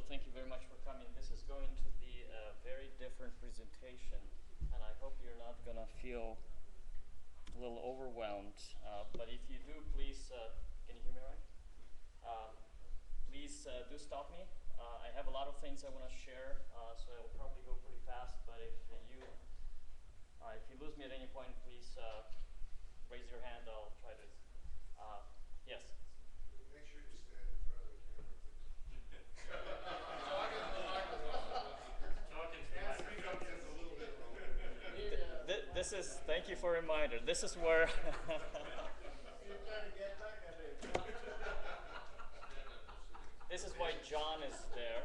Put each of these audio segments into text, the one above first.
So thank you very much for coming. This is going to be a very different presentation, and I hope you're not going to feel a little overwhelmed. But if you do, please, can you hear me right? Please do stop me. I have a lot of things I want to share, so I'll probably go pretty fast. But if you lose me at any point, please raise your hand. I'll try to. Yes. Make sure you stand in front of the camera, please. This is, thank you for a reminder. This is where. This is why John is there,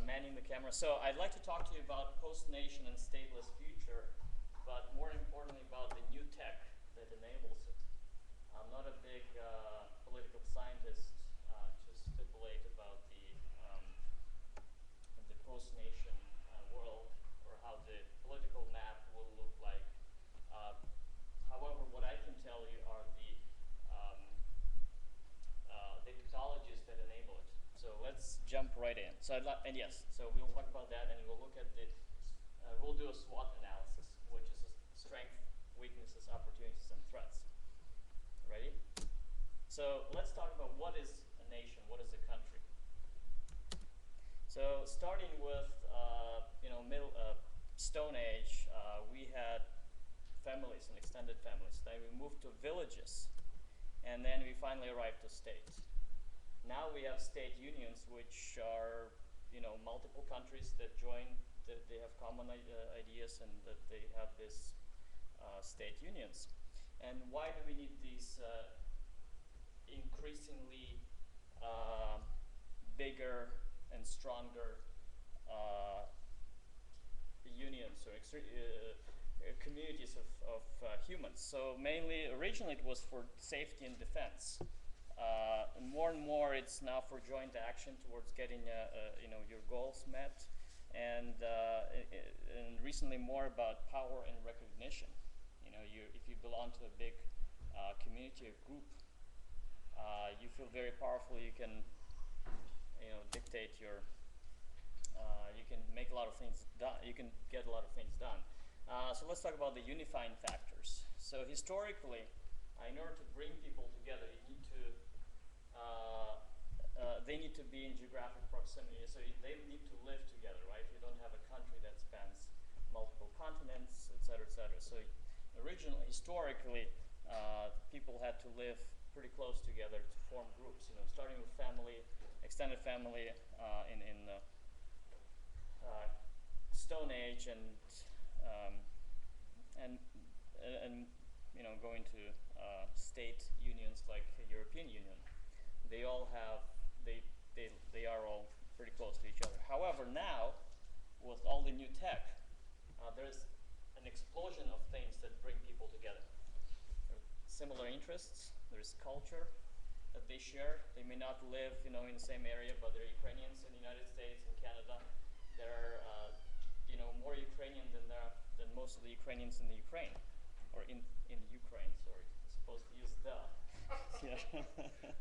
manning the camera. So I'd like to talk to you about post-nation and stateless future, but more importantly about the new tech that enables it. I'm not a big political scientist to stipulate about the post-nation world or how the political map will look like. However, what I can tell you are the technologies that enable it. So let's jump right in. So so we'll talk about that, and we'll look at the. We'll do a SWOT analysis, which is strengths, weaknesses, opportunities, and threats. Ready? So let's talk about what is a nation, what is a country. So starting with Stone Age, we had families and extended families. Then we moved to villages, and then we finally arrived to states. Now we have state unions, which are multiple countries that join, that they have common ideas, and that they have this state unions. And why do we need these increasingly bigger and stronger unions or communities of humans? So mainly, originally it was for safety and defense. More and more, it's now for joint action towards getting your goals met, and recently more about power and recognition. If you belong to a big community or group, you feel very powerful. You can dictate your. You can make a lot of things done. You can get a lot of things done. So let's talk about the unifying factors. So historically, in order to bring people together, they need to be in geographic proximity. So they need to live together, right? You don't have a country that spans multiple continents, et cetera, et cetera. So originally, historically, people had to live pretty close together to form groups. Starting with family, extended family in the Stone Age, and going to state unions like the European Union. They all have they are all pretty close to each other. However, now with all the new tech, there's an explosion of things that bring people together. There are similar interests. There's culture that they share. They may not live in the same area, but they're Ukrainians in the United States and Canada. There are more Ukrainian than most of the Ukrainians in the Ukraine, or in Ukraine. Sorry, I'm supposed to use the.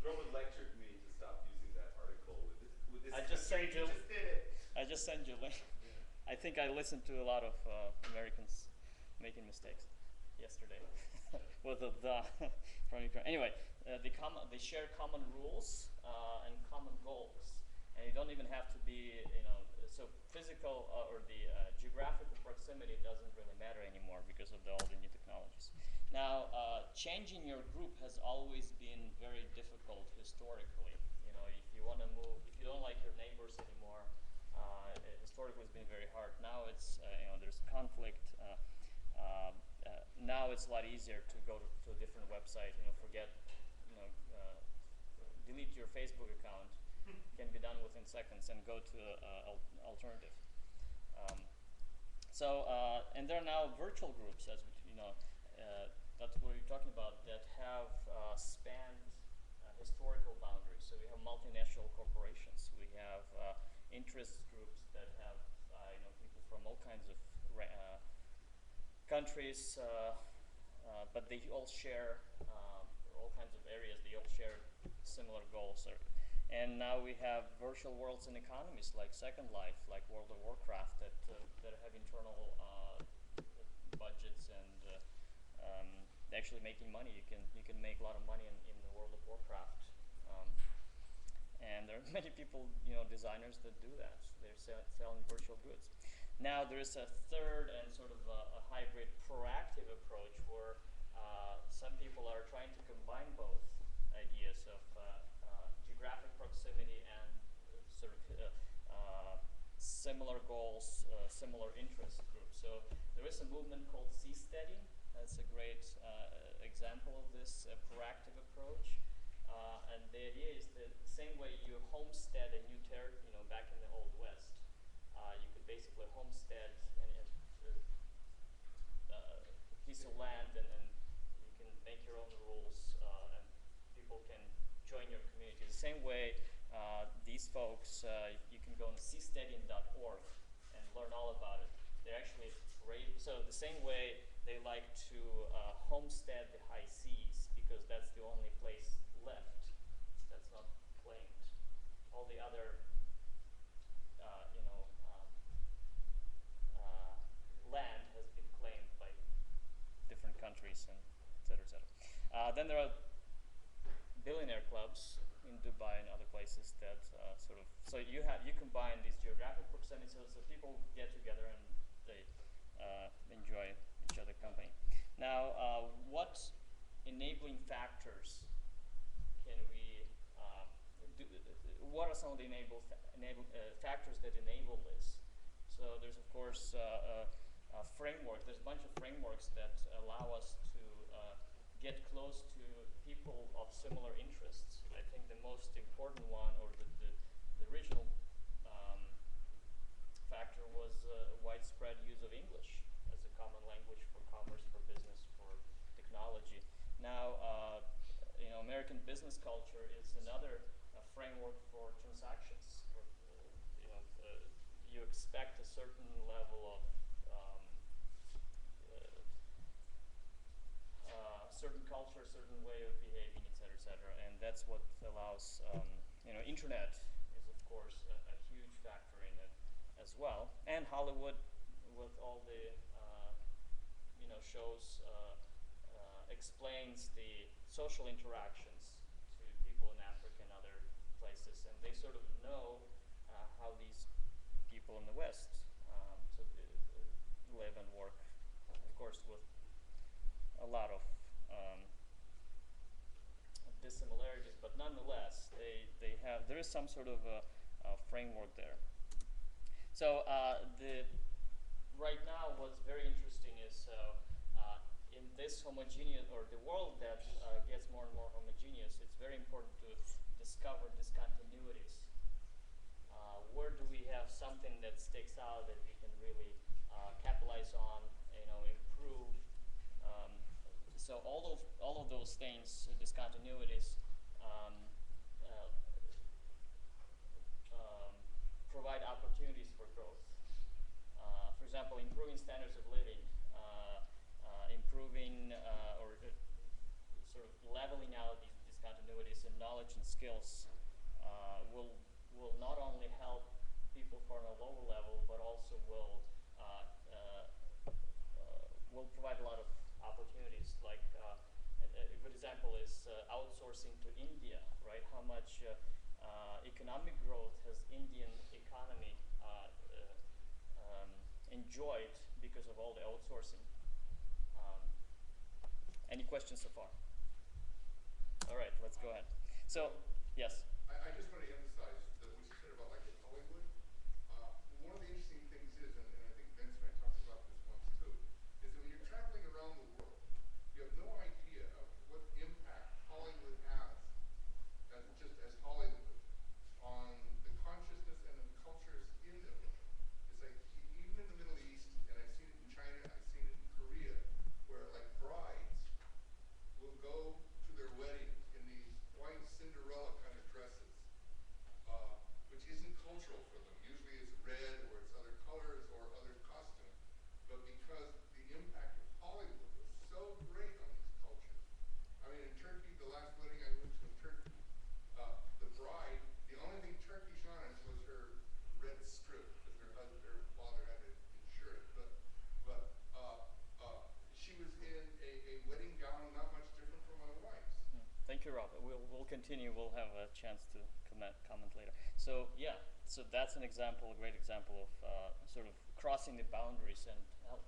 Roman lectured me to stop using that article with this. I just sent you. Just did it. I just sent you a link. Yeah. I think I listened to a lot of Americans making mistakes yesterday with the from Ukraine. Anyway, they share common rules and common goals. And you don't even have to be, so physical or the geographical proximity doesn't really matter anymore because of all the new technologies. Now, changing your group has always been very difficult historically. If you want to move, if you don't like your neighbors anymore, historically it's been very hard. Now it's, there's conflict. Now it's a lot easier to go to a different website, delete your Facebook account. Can be done within seconds and go to an alternative. And there are now virtual groups, as that's what we're talking about, that have spanned historical boundaries. So we have multinational corporations. We have interest groups that have people from all kinds of countries, but they all share all kinds of areas. They all share similar goals. And now we have virtual worlds and economies like Second Life, like World of Warcraft, that have internal budgets and actually making money. You can make a lot of money in the World of Warcraft. And there are many people, designers that do that. They're selling virtual goods. Now there is a third and sort of a hybrid proactive approach where some people are trying to combine both ideas of geographic proximity and sort of similar goals, similar interest groups. So there is a movement called seasteading. That's a great example of this proactive approach. And the idea is that the same way you homestead a new territory, back in the Old West, you could basically homestead a piece of land, and you can make your own rules, and people can join your community. The same way, these folks, you can go on seasteading.org and learn all about it. They're actually so the same way they like to homestead the high seas, because that's the only place left that's not claimed. All the other land has been claimed by different countries, and et cetera, et cetera. Then there are billionaire clubs in Dubai and other places that so you combine these geographic proximity, so people get together and they enjoy each other's company. Now, what enabling factors can we do? What are some of the factors that enable this? So there's of course a framework. There's a bunch of frameworks that allow us to get close to people of similar interests. I think the most important one, or the original factor, was widespread use of English as a common language for commerce, for business, for technology. Now, American business culture is another framework for transactions. You expect a certain level of certain culture, certain way of behaving, et cetera, and that's what allows. Internet is of course a huge factor in it as well, and Hollywood with all the shows explains the social interactions to people in Africa and other places, and they sort of know how these people in the West live and work, of course, with a lot of dissimilarities, but nonetheless, there is some sort of a framework there. So right now, what's very interesting is in this homogeneous, or the world that gets more and more homogeneous, it's very important to discover discontinuities. Where do we have something that sticks out that we can really capitalize on, improve? So all of those things, discontinuities, provide opportunities for growth. For example, improving standards of living, improving or sort of leveling out these discontinuities in knowledge and skills will not only help people who are on a lower level, but also will provide a lot of opportunities. Like a good example is outsourcing to India, right? How much economic growth has Indian economy enjoyed because of all the outsourcing? Any questions so far? All right, let's go ahead. So, yes. I just want to emphasize that what you said about like in Hollywood. One of the interesting things is, and I think Vince and I talked about this once too, is that when you're traveling around the world, you have no idea of what impact Hollywood has, as Hollywood, on the consciousness and the cultures in the world. It's like even in the Middle East, and I've seen it in China, I've seen it in Korea, where like brides will go to their weddings in these white Cinderella kind of dresses Thank you, Rob. We'll continue. We'll have a chance to comment later. So yeah, so that's an example, a great example of sort of crossing the boundaries and help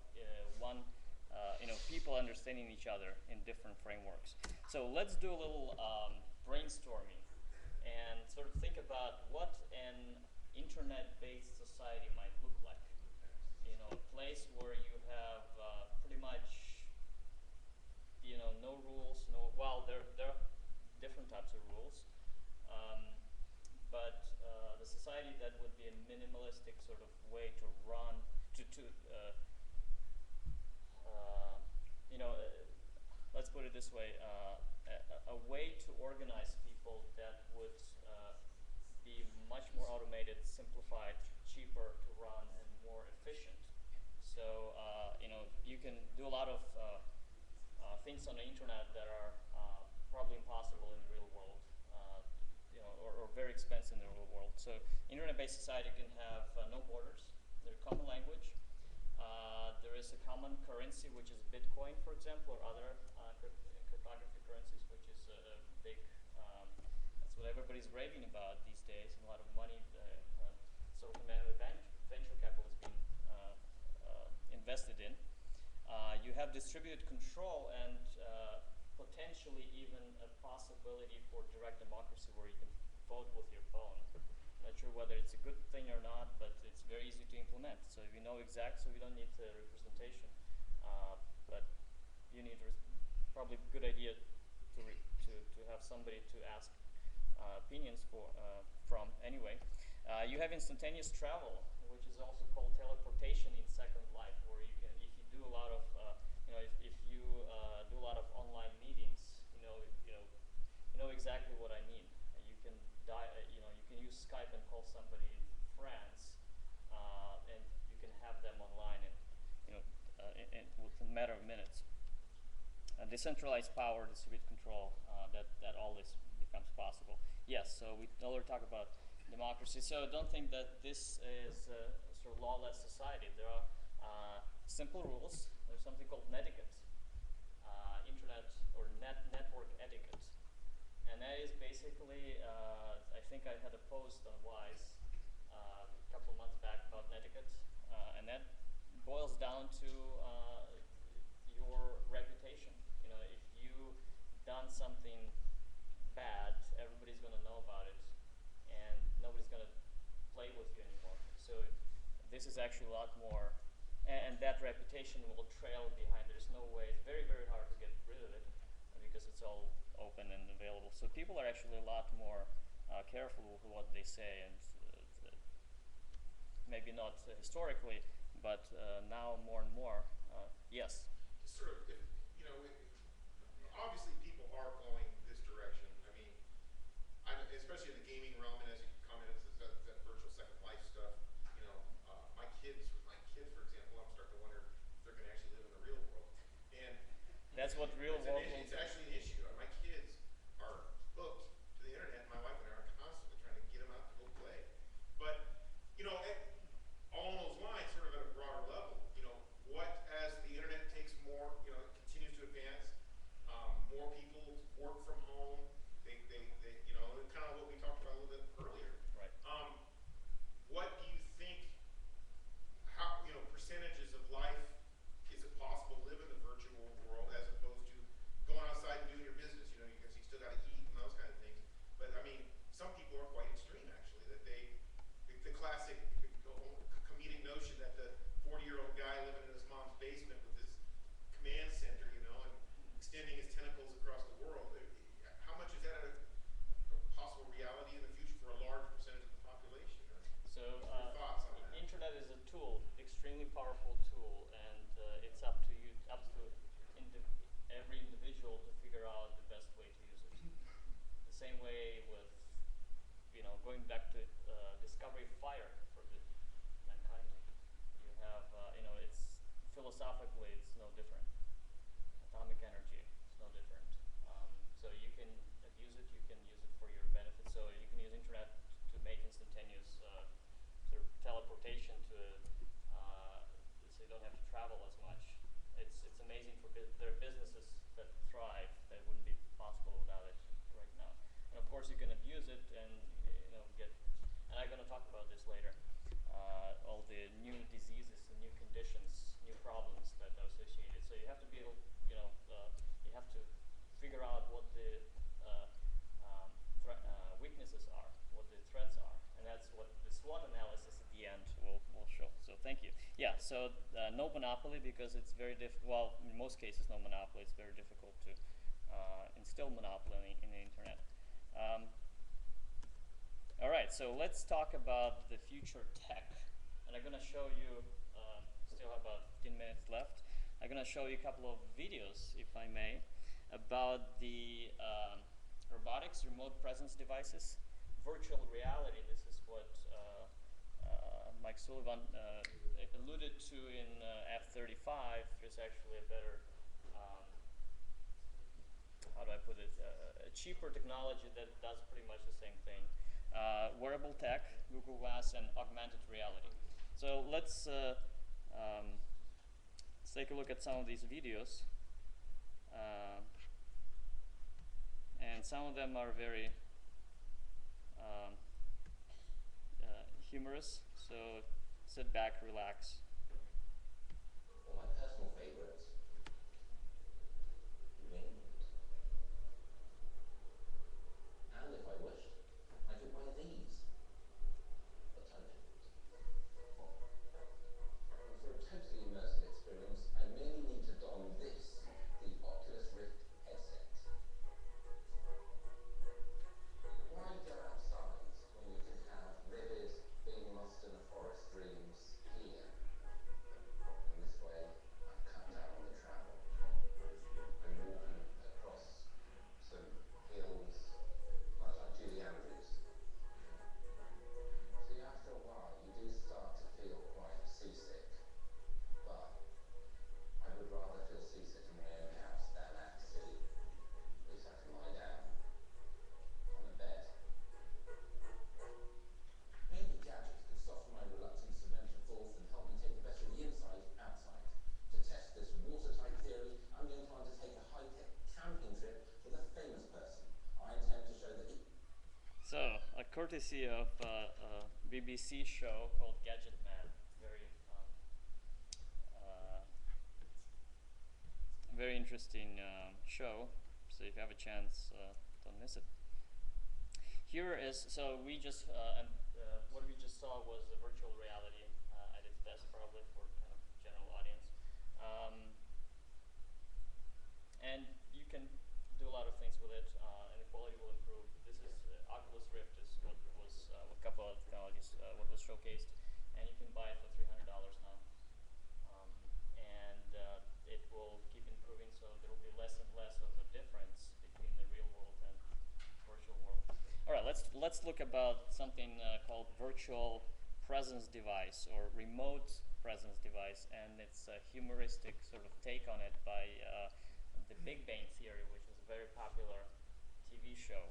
people understanding each other in different frameworks. So let's do a little brainstorming and sort of think about what an internet-based society might look like. You know, a place where you have pretty much, no rules, there are different types of rules, but the society that would be a minimalistic sort of way to run, let's put it this way, a way to organize people that would be much more automated, simplified, cheaper to run, and more efficient. So, you can do a lot of things on the internet that are probably impossible in the real world, or very expensive in the real world. So, internet-based society can have no borders. There's common language. There is a common currency, which is Bitcoin, for example, or other cryptography currencies, which is a big. That's what everybody's raving about these days, and a lot of money. Silicon Valley venture capital is being invested in. You have distributed control and potentially even a possibility for direct democracy where you can vote with your phone. Not sure whether it's a good thing or not, but it's very easy to implement. So we know so we don't need representation. But you need probably a good idea to have somebody to ask opinions from anyway. You have instantaneous travel, which is also called teleportation in Second Life, where you can, if you do a lot of, if you do a lot of online meetings, you know exactly what I mean. You can you can use Skype and call somebody in France, and you can have them online in within a matter of minutes. Decentralized power, distributed control, that all this becomes possible. Yes, so we already talked about democracy. So don't think that this is a sort of lawless society. There are simple rules. There's something called netiquette, internet or network etiquette. And that is basically, I think I had a post on Wise a couple months back about netiquette, and that boils down to your reputation. If you done something bad, everybody's going to know about it, and nobody's going to play with you anymore. So this is actually a lot more, and that reputation will trail behind. There's no way, it's very, very hard to get rid of it because it's all open and available. So people are actually a lot more careful with what they say, and maybe not historically, but now more and more. Yes? Just sort of, obviously people are going this direction. I mean, especially in the gaming realm, and as you commented, that virtual Second Life stuff. My kids, for example, I'm starting to wonder if they're going to actually live in the real world. And that's what real world. It's actually an issue. My kids are hooked to the internet. My wife and I are constantly trying to get them out to go play. But along those lines, sort of at a broader level, what as the internet takes more, continues to advance. More people work from home. They kind of what we talked about a little bit earlier. Right. What do you think? How percentages of life is it possible to live in the virtual world as opposed to going outside and doing your business? Because you still got to eat and those kind of things. But I mean, some people are quite extreme actually. That the classic comedic notion that the 40-year-old guy living in his mom's basement with his command center, and extending his tentacles across the world. How much is that a possible reality in the future for a large percentage of the population? So your thoughts on that? Internet is a tool, extremely powerful tool, and it's up to you, every individual to figure out the best way to use it. The same way with, going back to discovery of fire for mankind. You have, it's philosophically, it's no different. Atomic energy is no different. So you can abuse it, you can use it for your benefit. So you can use internet to make instantaneous sort of teleportation to, so you don't have to travel as much. It's amazing for there are businesses that thrive that wouldn't be possible without it. years later. All the new diseases, the new conditions, new problems that are associated. So you have to be able, you have to figure out what the weaknesses are, what the threats are, and that's what the SWOT analysis at the end will show. So thank you. Yeah, so no monopoly, because it's very well, in most cases no monopoly. It's very difficult to instill monopoly in the internet. All right, so let's talk about the future tech. And I'm going to show you, still have about 15 minutes left. I'm going to show you a couple of videos, if I may, about the robotics, remote presence devices, virtual reality. This is what Mike Sullivan alluded to in F-35. There's actually a better, how do I put it, a cheaper technology that does pretty much the same thing. Wearable tech, Google Glass, and augmented reality. So let's take a look at some of these videos. And some of them are very humorous, so sit back, relax. Well, my personal favourite, wind. And if I wished, I could wear these, but I don't. And for a totally immersive experience, I merely need to don this, the Oculus Rift headset. Why go outside when you can have vivid, being lost in a forest dreams here? And this way, I've cut down on the travel. I'm walking across some hills, much like Julie Andrews. See, after a while, you do start to feel quite seasick. But I would rather feel seasick in my own house than at sea. At least I can lie down on a bed. Maybe gadgets could soften my reluctance to venture forth and help me take the best of the inside outside. To test this watertight theory, I'm going to undertake a high-tech camping trip with a famous person. I intend to show that So, a courtesy of a BBC show called Gadget Man. Very interesting show. So if you have a chance, don't miss it. Here is, so we just, what we just saw was a virtual reality at its best, probably for kind of general audience. And you can do a lot of things with it, and the quality will improve. This is Oculus Rift is what was a couple of technologies what was showcased, and you can buy it for $300 now. And it will keep improving, so there will be less and less of a difference between the real world and virtual world. All right, let's look about something called virtual presence device or remote presence device, and it's a humoristic sort of take on it by The Big Bang Theory, which is a very popular TV show.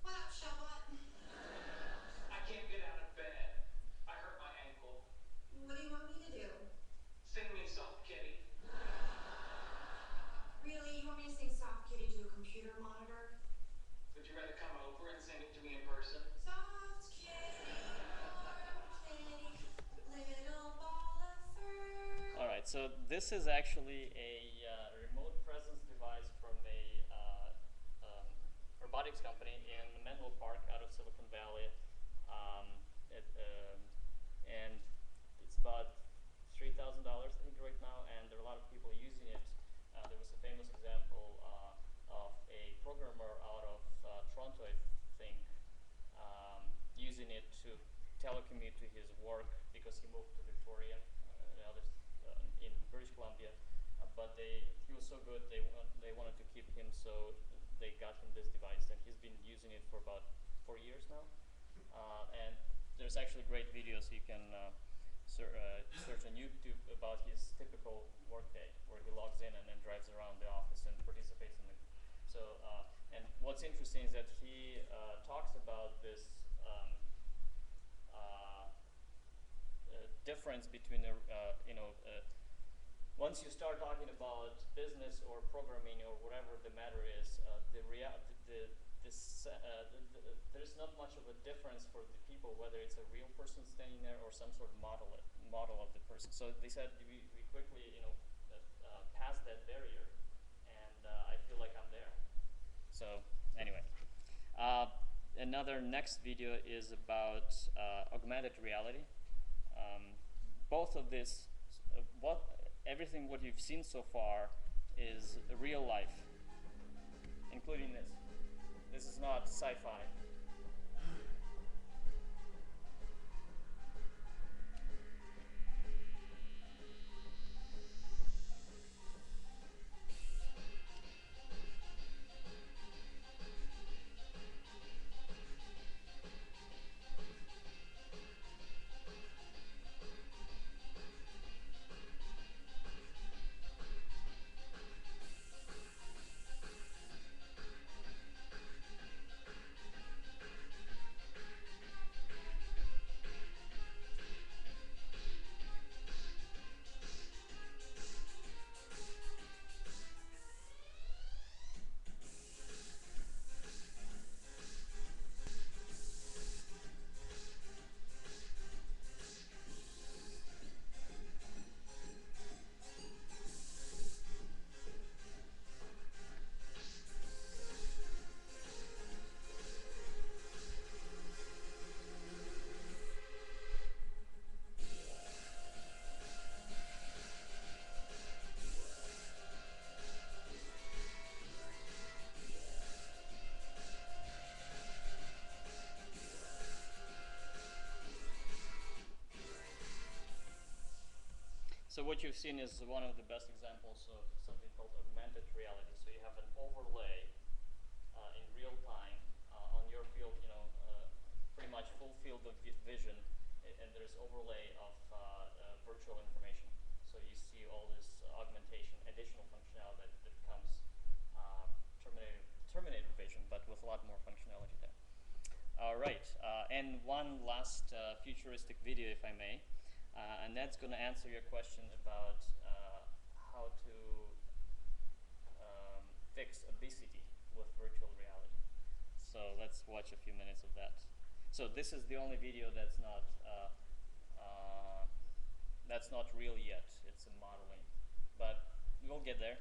What up, Showbot? I can't get out of bed. I hurt my ankle. What do you want me to do? Sing me Soft Kitty. Really? You want me to sing Soft Kitty to a computer monitor? Would you rather come over and sing it to me in person? Soft kitty, warm kitty, little ball of fur. All right, so this is actually a remote presence device from a robotics company in Menlo Park out of Silicon Valley. And it's about $3,000, I think, right now, and there are a lot of people using it. There was a famous example of a programmer out of Toronto, I think, using it to telecommute to his work because he moved to Victoria, in British Columbia. But he was so good, they wanted to keep him, so they got him this device, and he's been using it for about 4 years now. And there's actually great videos you can search on YouTube about his typical workday, where he logs in and then drives around the office and participates in it. So, and what's interesting is that he talks about this difference between once you start talking about business or programming or whatever the matter is, there's not much of a difference for the people whether it's a real person standing there or some sort of model of the person. So they said we quickly passed that barrier, and I feel like I'm there. So anyway, another next video is about augmented reality. Both of this, everything what you've seen so far is real life, including this. This is not sci-fi. So what you've seen is one of the best examples of something called augmented reality. So you have an overlay in real time on your field, pretty much full field of vision, and there's overlay of virtual information. So you see all this augmentation, additional functionality that comes Terminator vision, but with a lot more functionality there. All right, and one last futuristic video, if I may. And that's going to answer your question about how to fix obesity with virtual reality. So let's watch a few minutes of that. So this is the only video that's not real yet. It's a modeling, but we'll get there.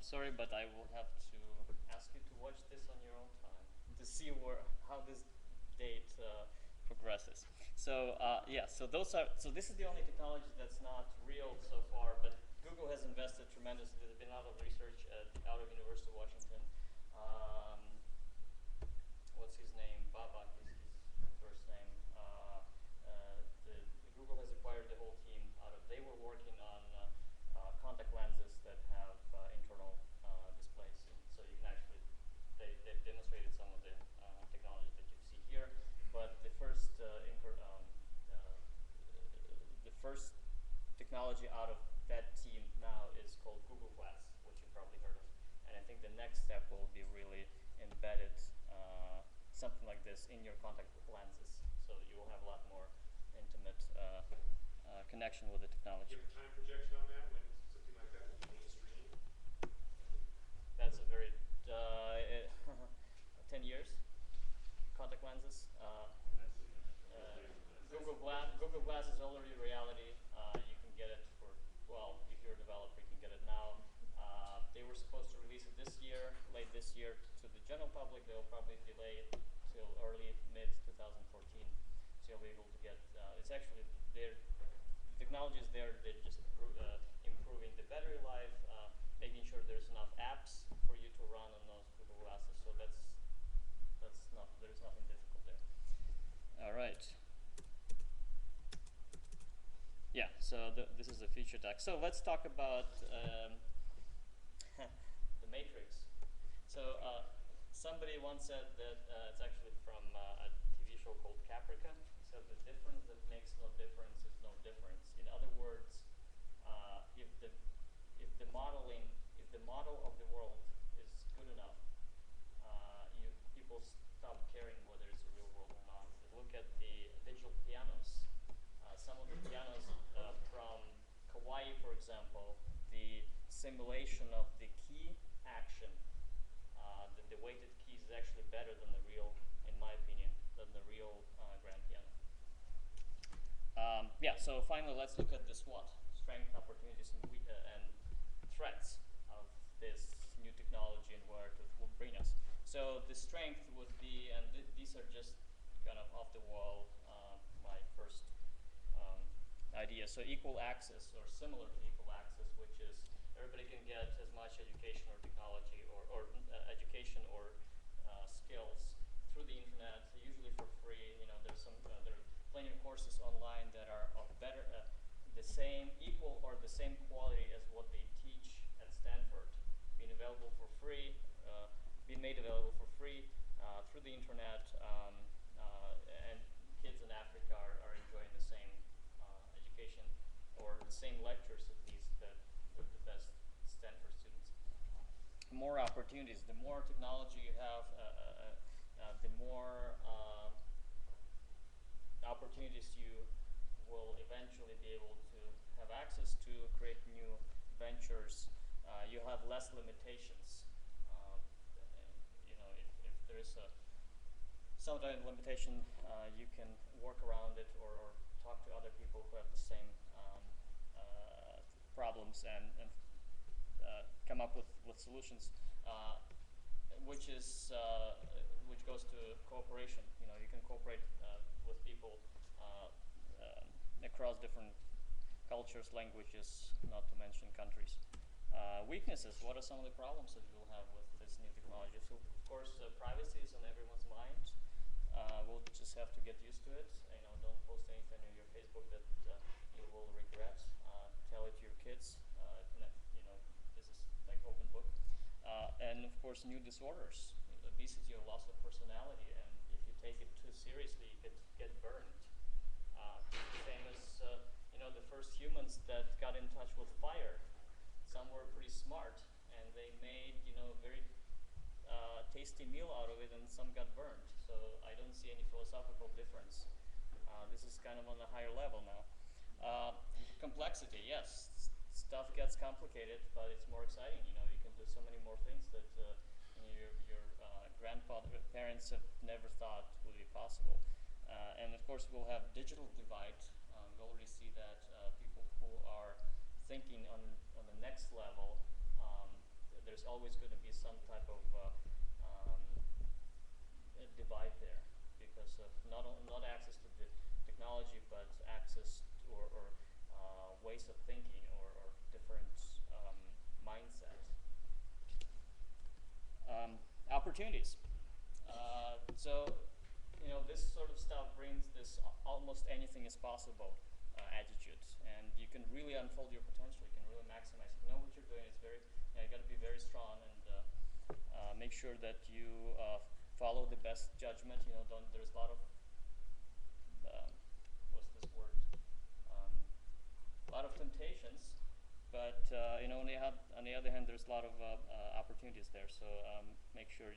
sorry, but I will have to ask you to watch this on your own time to see how this date progresses. So yeah, so this is the only technology that's not real so far, but Google has invested tremendously. There's been a lot of research out of University of Washington. What's his name? Babak is his first name. Google has acquired the whole team out of. They were working on contact lenses that have internal displays, so you can actually. They've demonstrated some of the technology that you see here, but the first technology out of that team now is called Google Glass, which you've probably heard of. And I think the next step will be really embedded something like this in your contact lenses, so you will have a lot more intimate connection with the technology. Do you have a time projection on that, when something like that will be mainstream? That's a very 10 years. Contact lenses. Google Glass is already a reality. You can get it for, well, if you're a developer, you can get it now. They were supposed to release it this year, late this year, to the general public. They'll probably delay it till early mid 2014. So you'll be able to get. It's actually the technology is there. They're just improving the battery life, making sure there's enough apps for you to run on those Google Glasses. So there's nothing difficult there. All right. Yeah, so this is the feature text. So let's talk about the matrix. So somebody once said that it's actually from a TV show called Caprica. He said the difference that makes no difference is no difference. In other words, if the model of the world is good enough, people stop caring whether it's a real world or not. Look at the digital pianos. Some of the pianos from Kauai, for example, the simulation of the key action, the weighted keys is actually better than the real, in my opinion, than the real grand piano. Yeah, so finally let's look at the SWOT, strength, opportunities, and threats of this new technology and where it will bring us. So the strength would be, and these are just kind of off the wall, my first idea. So equal access, or similar to equal access, which is everybody can get as much education or technology or education or skills through the internet, usually for free. You know, there are plenty of courses online that are of better, the same, equal or the same quality as what they teach at Stanford, being available for free, being made available for free through the internet, and kids in Africa are enjoying the same education, or the same lectures at least, that with the best Stanford students. More opportunities, the more technology you have, the more opportunities you will eventually be able to have access to, create new ventures. You have less limitations. You know, if there is some kind of limitation, you can work around it or talk to other people who have the same problems and come up with solutions, which goes to cooperation. You know, you can cooperate with people across different cultures, languages, not to mention countries. Weaknesses, what are some of the problems that you'll have with this new technology? So, of course, privacy is on everyone's mind. We'll just have to get used to it. You know, don't post anything on your Facebook that you will regret. Tell it to your kids. You know, this is like open book. And of course, new disorders, obesity or loss of personality. And if you take it too seriously, you could get burned. Famous, you know, the first humans that got in touch with fire. Some were pretty smart, and they made, you know, very tasty meal out of it, and some got burned. So I don't see any philosophical difference. This is kind of on a higher level now. Complexity, yes. Stuff gets complicated, but it's more exciting. You know, you can do so many more things that your parents have never thought would be possible. And of course, we'll have digital divide. We already see that people who are thinking on the next level, there's always going to be some type of divide there because of not access to the technology, but access or ways of thinking or different mindset. Opportunities. So, this sort of stuff brings this almost anything is possible attitude, and you can really unfold your potential. You can really maximize. You know what you're doing. It's very, you got to be very strong and make sure that you follow the best judgment. There's a lot of what's this word? A lot of temptations, but on the other hand, there's a lot of opportunities there. So make sure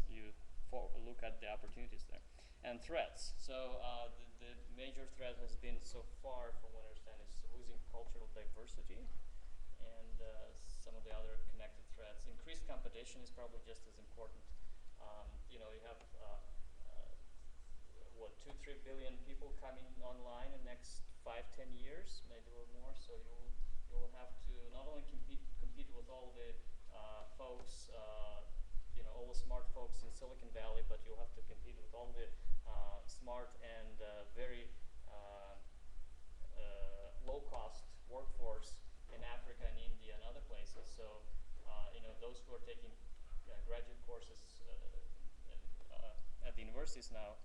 you look at the opportunities there. And threats. So the major threat has been so far, from what I understand, is losing cultural diversity, and some of the other connected threats. Increased competition is probably just as important. You have 2-3 billion people coming online in the next 5-10 years, maybe a little more. So you'll have to not only compete with all the folks, all the smart folks in Silicon Valley, but you'll have to compete with all the smart and very low-cost workforce in Africa and India and other places. So those who are taking graduate courses at the universities now,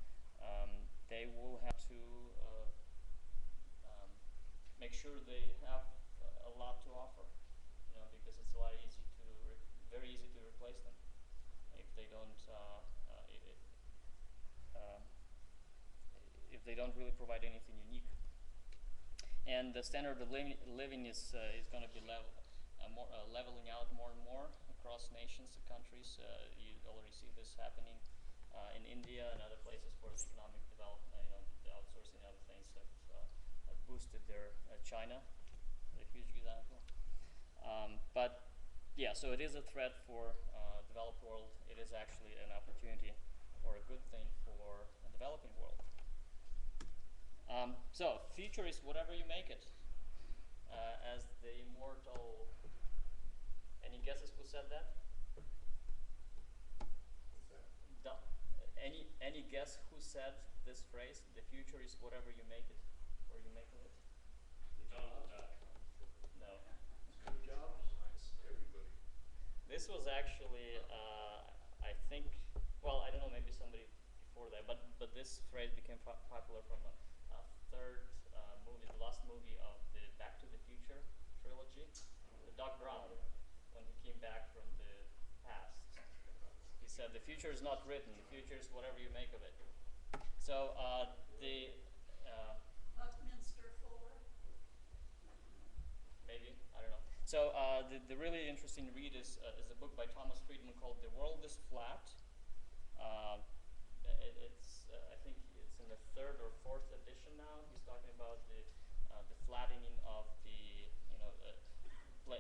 they will have to make sure they have a lot to offer, because it's very easy to replace them if they don't really provide anything unique. And the standard of living is going to be leveling out more and more across nations and countries. You already see this happening in India and other places where the economic development, the outsourcing and other things have boosted their China, a huge example. But yeah, so it is a threat for developed world. It is actually an opportunity or a good thing for a developing world. So future is whatever you make it. As the immortal. Any guesses who said that? Any guess who said this phrase? The future is whatever you make it, or you make of it. Donald Duck. No. Steve Jobs. Everybody. This was actually, I think. Well, I don't know. Maybe somebody before that, but this phrase became popular from a third movie, the last movie of the Back to the Future trilogy. The Doc Brown, when he came back from the past, he said, "The future is not written. The future is whatever you make of it." So Buckminster Fuller. maybe, I don't know. So the really interesting read is a book by Thomas Friedman called "The World is Flat." I think it's in the 3rd or 4th edition now. He's talking about the flattening of the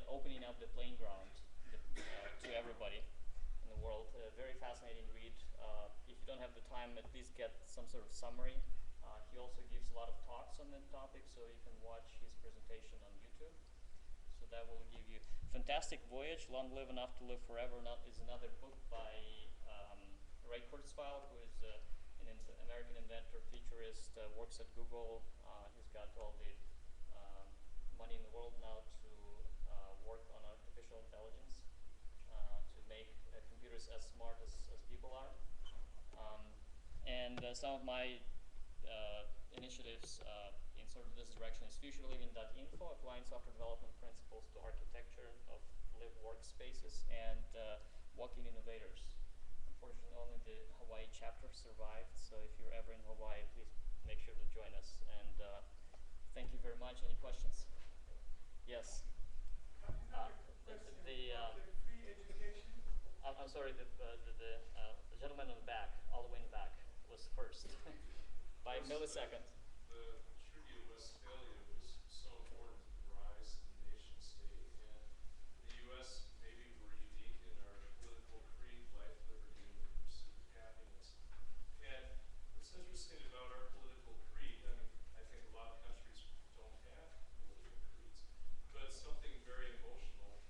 opening up the playing ground to everybody in the world. Very fascinating read. If you don't have the time, at least get some sort of summary. He also gives a lot of talks on the topic, so you can watch his presentation on YouTube. So that will give you Fantastic Voyage, Long Live Enough to Live Forever. Is another book by Ray Kurzweil, who is an American inventor, futurist, works at Google. He's got all the money in the world now to work on artificial intelligence, to make computers as smart as people are. And some of my initiatives in sort of this direction is futureliving.info, applying software development principles to architecture of live workspaces, and Walking Innovators. Unfortunately, only the Hawaii chapter survived, so if you're ever in Hawaii, please make sure to join us. And thank you very much. Any questions? Yes. Free education. I'm sorry, the gentleman in the back, all the way in the back, was first by a millisecond. The Treaty of Westphalia was so important to the rise of the nation state, and the U.S. maybe were unique in our political creed, life, liberty, and the pursuit of happiness. And what's interesting about our political creed, I think a lot of countries don't have political creeds, but it's something very emotional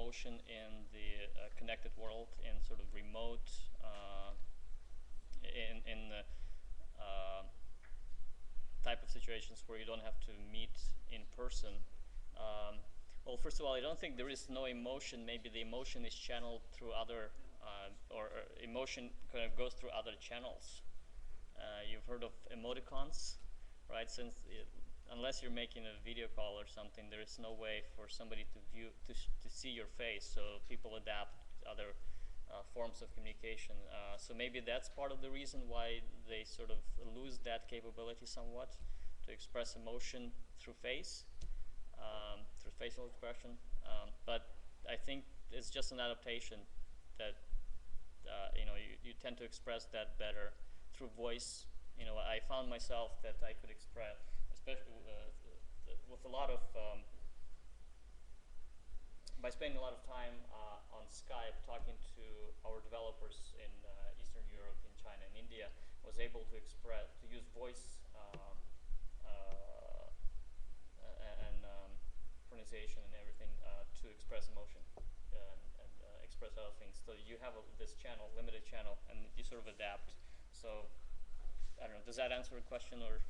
emotion in the connected world, in sort of remote, in type of situations where you don't have to meet in person. Well, first of all, I don't think there is no emotion. Maybe the emotion is channeled through other, or emotion kind of goes through other channels. You've heard of emoticons, right? Unless you're making a video call or something, there is no way for somebody to see your face. So people adapt other forms of communication. So maybe that's part of the reason why they sort of lose that capability somewhat to express emotion through face, through facial expression. But I think it's just an adaptation that you tend to express that better through voice. I found myself that I could express, especially with a lot of by spending a lot of time on Skype talking to our developers in Eastern Europe, in China, and India, was able to use voice and pronunciation and everything to express emotion and express other things. So you have this channel, limited channel, and you sort of adapt. So I don't know. Does that answer the question, or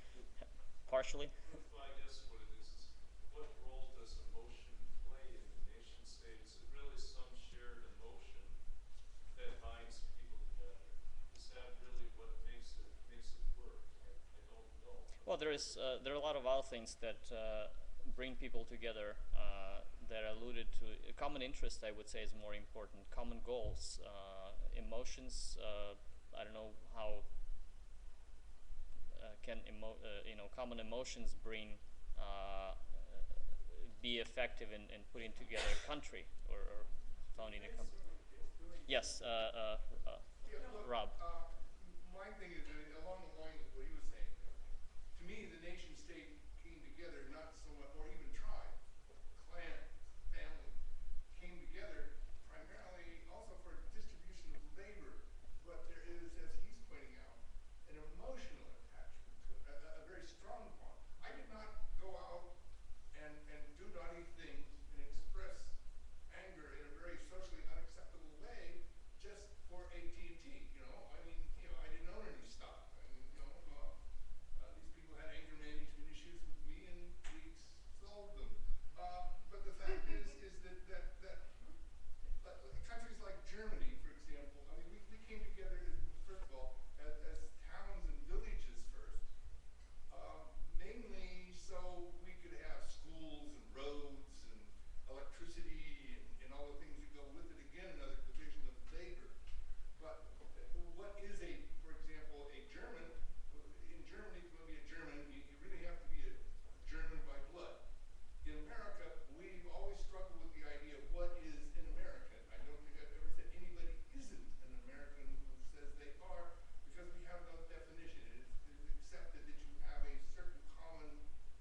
partially? Well, I guess what it is what role does emotion play in the nation state? Is it really some shared emotion that binds people together? Is that really what makes it work? I don't know. Well, there are a lot of other things that bring people together that are alluded to. A common interest, I would say, is more important. Common goals, emotions. I don't know how can common emotions be effective in putting together a country or founding a country. Yes, Yeah, look, Rob. My thing is along the line with what he was saying. To me, the nation state came together not so much, or even tribe, clan, family, came together primarily also for distribution of labor. But there is, as he's pointing out, an emotional attachment to it, a very strong one. I did not go out and do naughty things and express anger in a very socially unacceptable way just for AT&T. I didn't own any stock. These people had anger management issues with me, and we solved them. But the fact is that countries like Germany, for example, we came together first of all as towns and villages first, mainly so we could have schools and roads and electricity and all the things that go with it. Again, another division of labor. But what is for example, a German? In Germany, to be a German, you really have to be a German by blood. In America, we've always struggled with the idea of what is an American. I don't think I've ever said anybody isn't an American who says they are, because we have no definition. It is accepted that you have a certain common,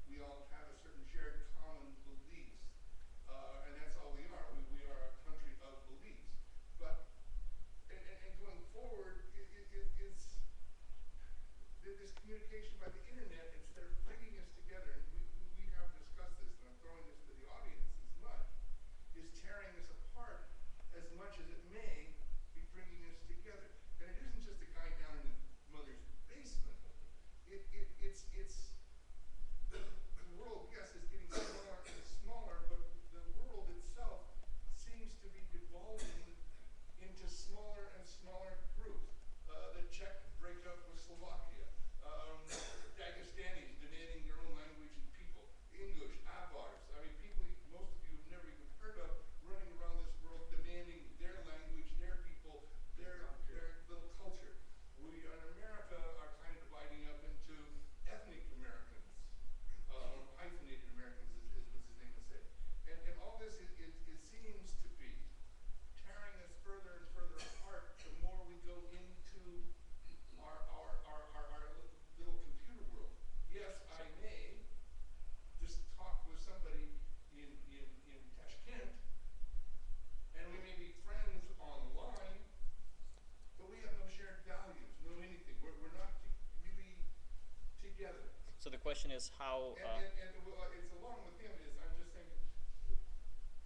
we all have a certain shared common beliefs. And that's all we are. We are a country of beliefs. But, and going forward, this communication by the internet, instead of bringing us together, and we have discussed this, and I'm throwing this to the audience as much, is tearing us apart as much as it may be bringing us together. And it isn't just a guy down in his mother's basement. It's the world, yes, is getting smaller and smaller, but the world itself seems to be devolving into smaller and smaller groups. The Czech breakup with Slovakia, Dagestanis demanding their own language and people, English, Avars, people most of you have never even heard of, running around this world demanding their language, their people, their little culture. We in America are kind of dividing up into ethnic Americans, hyphenated Americans, is what his name would say. And all this it seems to be tearing us further and further apart the more we go into our little computer world. Yes, I may just talk with somebody in Tashkent, and we may be friends online, but we have no shared values, no anything. We're not really together. So the question is how. And it's along with him is I'm just saying,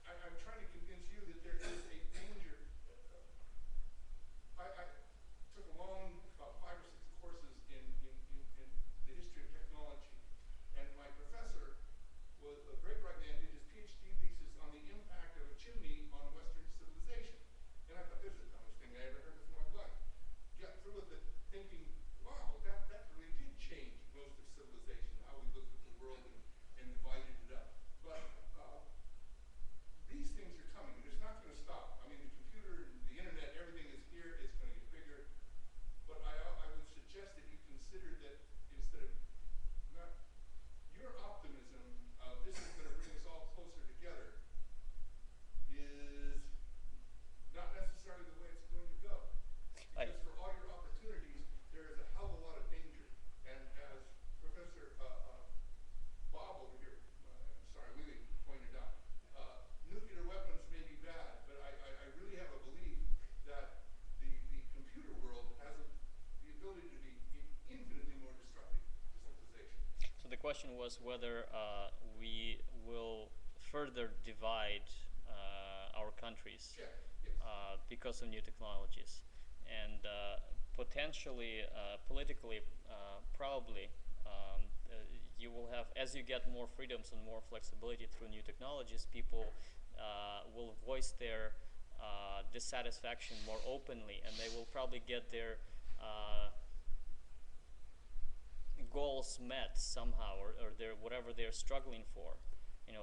I'm trying to convince you that question was whether we will further divide our countries Yeah, yes. because of new technologies, and potentially politically, probably you will have, as you get more freedoms and more flexibility through new technologies, people will voice their dissatisfaction more openly, and they will probably get their goals met somehow, or their whatever they're struggling for.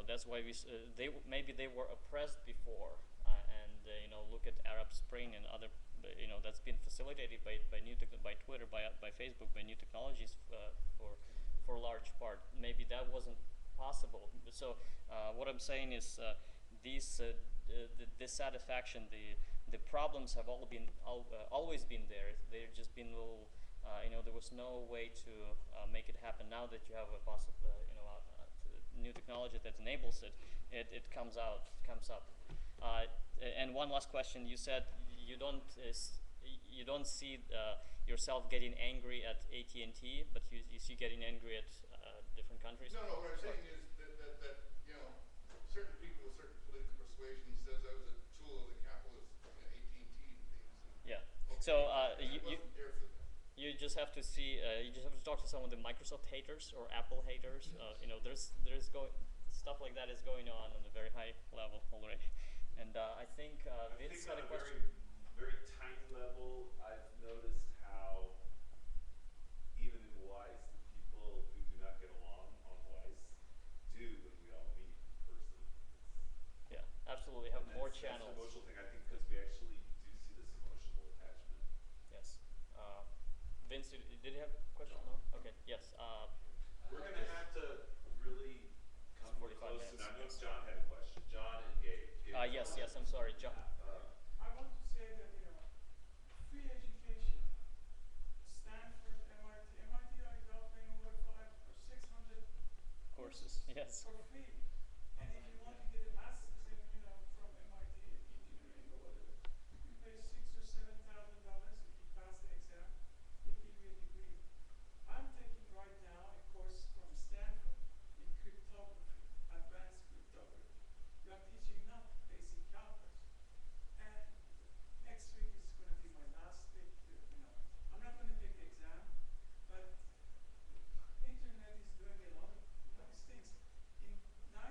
That's why maybe they were oppressed before, and look at Arab Spring and other, that's been facilitated by by Twitter, by Facebook, by new technologies for large part. Maybe that wasn't possible. So what I'm saying is the dissatisfaction, the problems have always been there. They've just been little. There was no way to make it happen. Now that you have a new technology that enables it, it comes up. And one last question: you said you don't see yourself getting angry at AT&T, but you see getting angry at different countries. No, what I'm saying is that certain people with certain political persuasion says I was a tool of the capitalist AT&T and things. Yeah. Okay, So I wasn't there for that. you just have to see. You just have to talk to some of the Microsoft haters or Apple haters. There's stuff like that is going on a very high level already. And I think Vince had a question. Very tiny level, I've noticed how even in WISE, the people who do not get along on WISE do when we all meet in person. Yeah, absolutely. Have more channels. That's the emotional thing, I think, because we actually do see this emotional attachment. Yes. Vince, did you have a question? No. Okay. Yes. We're going to have to really come 45 close, minutes. and I know John had a question. John and Gabe. Yes. I'm sorry, John. I want to say that, free education, Stanford, MIT is offering over 500 or 600 Courses. Yes. for free. And if you want to get a master's in, from MIT engineering or whatever, you pay $6,000 or $7,000 if you pass the exam, they give you a degree. I'm taking right now a course from Stanford in cryptography, advanced cryptography. We are teaching not basic calculus. And next week is going to be my last week. I'm not going to take the exam, but internet is doing a lot of nice things. In 1999,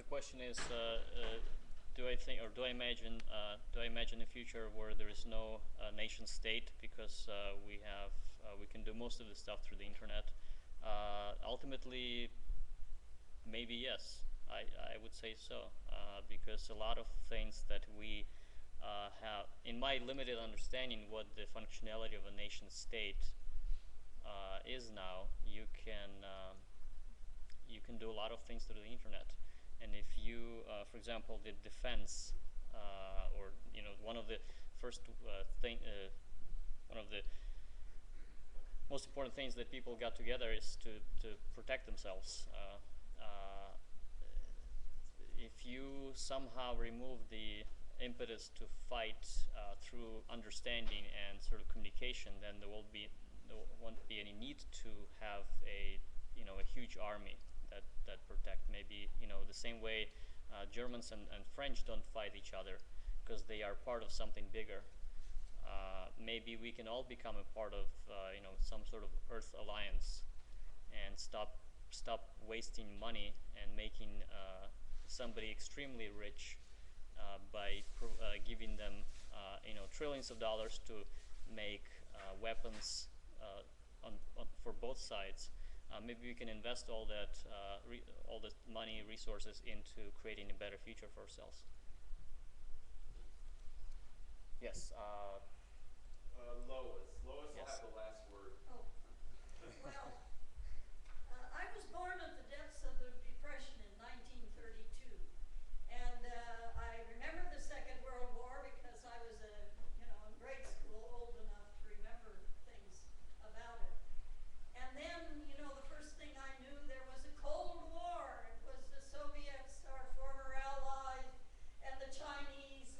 question is, do I think, or do I imagine a future where there is no nation state because we can do most of the stuff through the internet? Ultimately, maybe yes. I would say so, because a lot of things that we have, in my limited understanding, what the functionality of a nation state is now, you can do a lot of things through the internet. And if you, for example, the defense, or one of the first one of the most important things that people got together is to protect themselves. If you somehow remove the impetus to fight through understanding and sort of communication, then there won't be any need to have a huge army that protect. Maybe the same way Germans and French don't fight each other because they are part of something bigger. Maybe we can all become a part of some sort of Earth alliance and stop wasting money and making somebody extremely rich by giving them trillions of dollars to make weapons for both sides. Maybe we can invest all that money, resources into creating a better future for ourselves. Yes. Lois. Lois will Yes. have the last word. Oh, well, I was born at the depths of the Depression in 1932, and I remember the Second World War because I was in grade school, old enough to remember things about it. And then, the first thing I knew, there was a Cold War. It was the Soviets, our former allies, and the Chinese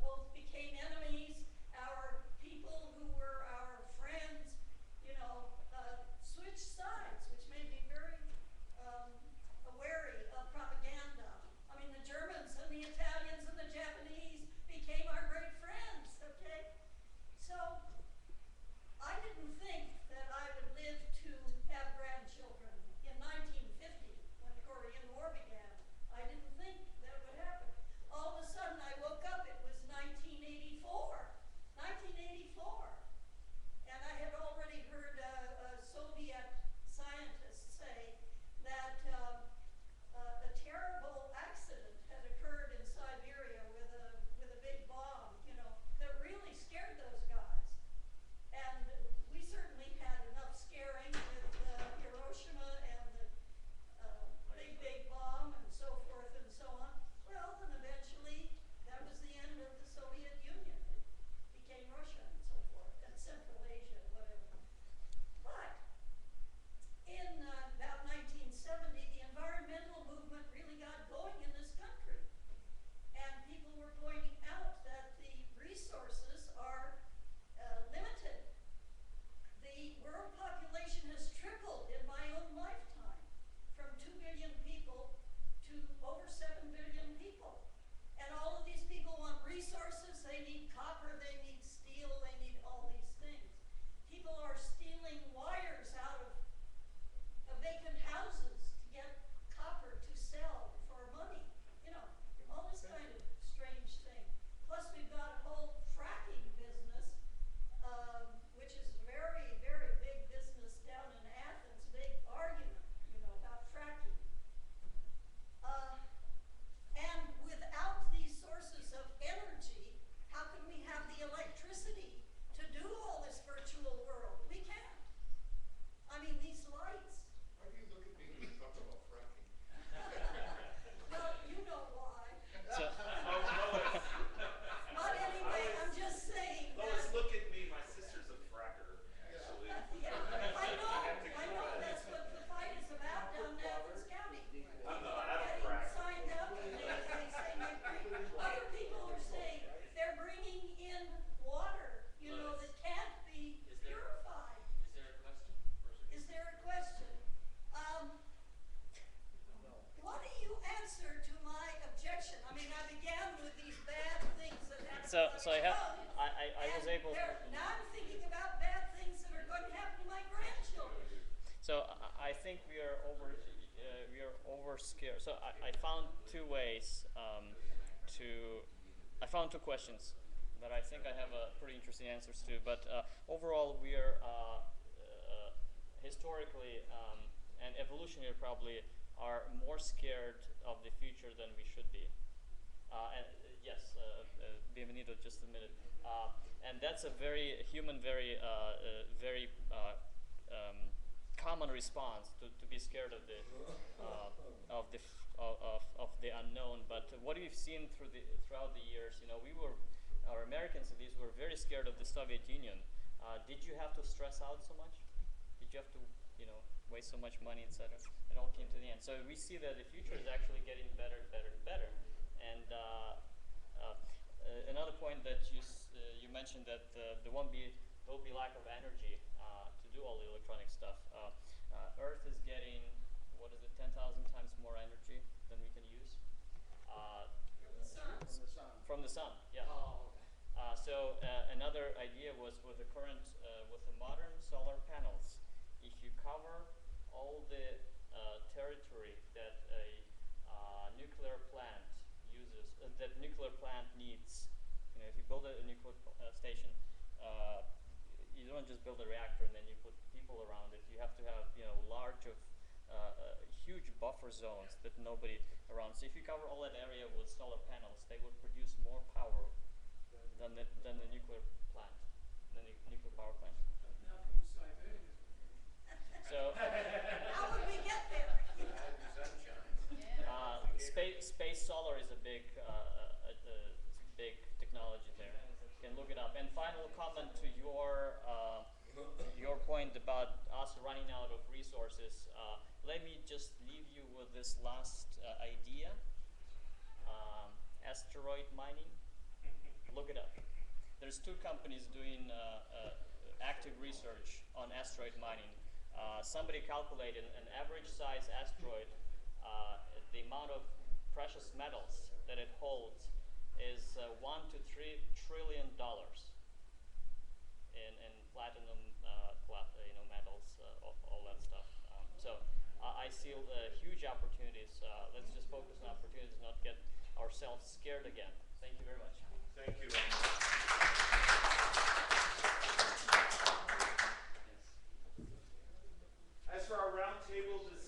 both became enemies. Our people who were our friends, switched sides, which made me very wary of propaganda. I mean, the Germans and the Italians and the Japanese became our great friends, okay? So I didn't think that I would live to have grandchildren in 1950 when the Korean War began. I didn't think that would happen. All of a sudden I woke up, it was 1984. 1984. And I had already heard a Soviet scientist say that a terrible accident had occurred in Siberia with a big bomb, that really scared those guys. And we certainly had enough scaring with Hiroshima and the big bomb and so forth and so on. Well, then eventually that was the end of the Soviet Union. It became Russia and so forth, and Central Asia, whatever. But in about 1970, the environmental movement really got going in this country. And people were pointing out that the resources are limited. The world population has tripled in my own lifetime, from 2 billion people to over 7 billion people. And all of these people want resources. They need copper, they need steel, they need all these things. People are stealing wires out of vacant houses to get copper to sell for money. All this kind of strange thing. Plus we've got a whole fracking business, which is a very, very big business down in Athens. Big argument, about fracking. And without these sources of energy, how can we have the electricity to do all this virtual world? We can't. I mean, these lights. Why do you look at me when you talk about fracking? Well, you know why. So, Lois. But anyway, I'm just saying Lois, that. look at me. My sister's a fracker, actually. Yeah, I know. That's what the fight is about down in Athens County. I'm People not, are I don't getting frack. signed up, and they say other people are saying they're bringing in water, that can't be purified. Is there a question? Is there a question? What do you answer to my objection? I mean, I began with these bad things that happened. so to I my have child, I was and able. now I'm thinking about bad things that are going to happen to my grandchildren. So I think we are scared. So I found two ways I found two questions that I think I have pretty interesting answers to. But overall, we are historically and evolutionary probably are more scared of the future than we should be. And yes, bienvenido, just a minute. And that's a very human, very common response to be scared of the unknown. But what we've seen throughout the years, our Americans at least were very scared of the Soviet Union. Did you have to stress out so much? Did you have to, waste so much money, etc.? It all came to the end. So we see that the future is actually getting better, better, better. And another point that you mentioned that there will be lack of energy to do all the electronic stuff. Earth is getting 10,000 times more energy than we can use. From the sun, yeah. Oh, okay. So another idea was with the modern solar panels, if you cover all the territory that a nuclear plant uses, that nuclear plant needs, if you build a nuclear station, you don't just build a reactor and then you put people around it. You have to have huge buffer zones that nobody around. So if you cover all that area with solar panels, they would produce more power than the nuclear plant, than the nuclear power plant. Now from Siberia. So How would we get there? space solar is a big technology there. You can look it up. And final comment to your point about us running out of resources. Let me just leave you with this last idea. Asteroid mining. Look it up. There's two companies doing active research on asteroid mining. Somebody calculated an average size asteroid, the amount of precious metals that it holds is $1 to $3 trillion in platinum, metals, all that stuff. So I see huge opportunities. Let's just focus on opportunities, not get ourselves scared again. Thank you very much. Thank you. As for our roundtable discussion,